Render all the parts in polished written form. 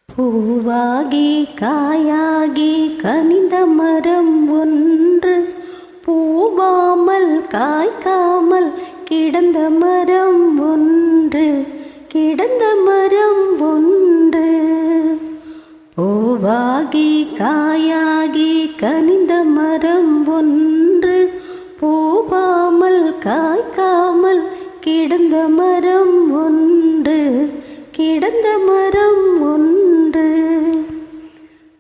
பூவாகி காயாகி கனிந்த மரம் ஒன்று, பூவாமல் காய்க்காமல் கிடந்த மரம் ஒன்று, கிடந்த மரம் ஒன்று. பூவாகி காயாகி கனிந்த மரம் ஒன்று, பூவாமல் காய்க்காமல் கிடந்த மரம் ஒன்று, கிடந்த மரம் ஒன்று.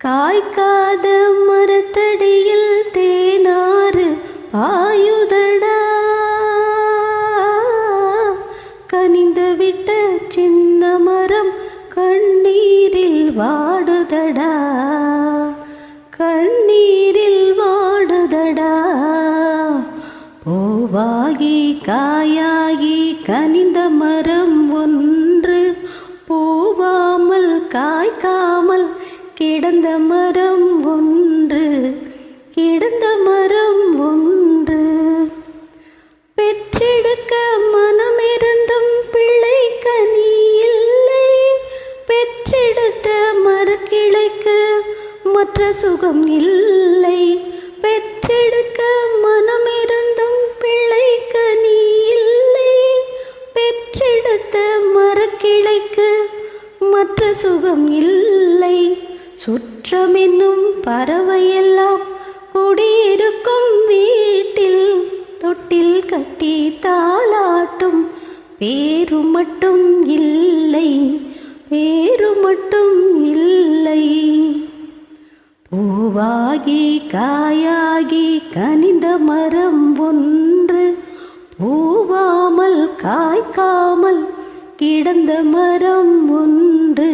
காய்க்காத மரத்தடியில் தேனாறு பாயுதடா, கனிந்து விட்ட சின்ன மரம் கண்ணீரில் வாடுதடா, கண்ணீரில் வாடுதடா. பூவாகி காயாகி கனிந்த மரம் ஒன்று, பூவாமல் காய்க்காமல் கிடந்த மரம் ஒன்று, கிடந்த மரம் ஒன்று. பெற்றெடுக்க மனமிருந்தும் பிள்ளை கனி இல்லை, பெற்றெடுத்த மரக்கிளைக்கு மற்ற சுகம் இல்லை. பெற்றெடுக்க மனமிருந்தும் பிள்ளை கனி இல்லை, பெற்றெடுத்த மரக்கிளைக்கு மற்ற சுகம் இல்லை. சுற்றம் என்னும் பறவையெல்லாம் குடியிருக்கும் வீட்டில் தொட்டில் கட்டி தாலாட்டும் பேரு மட்டும் இல்லை, பேரு மட்டும் இல்லை. பூவாகி காயாகி கனிந்த மரம் ஒன்று, பூவாமல் காய்க்காமல் கிடந்த மரம் ஒன்று,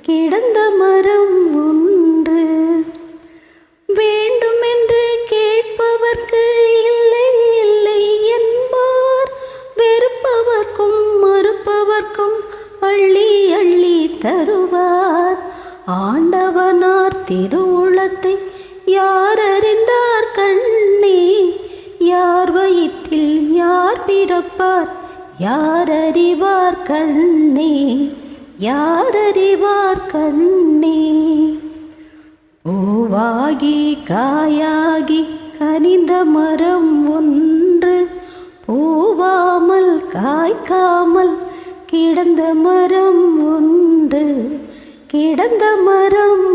கிடந்த மரம் ஒன்று. வேண்டுமென்று கேட்பவர்க்கு இல்லை இல்லை என்பார், வெறுப்பவர்க்கும் மறுப்பவர்க்கும் அள்ளி அள்ளி தருவார். ஆண்டவனார் திருவுளத்தை யார் அறிந்தார் கண்ணே, யார் வயிற்றில் யார் பிறப்பார் யார் அறிவார் கண்ணே, யார் அறிவார் கண்ணே. பூவாகி காயாகி கனிந்த மரம் ஒன்று, பூவாமல் காய்க்காமல் கிடந்த மரம் ஒன்று, கிடந்த மரம்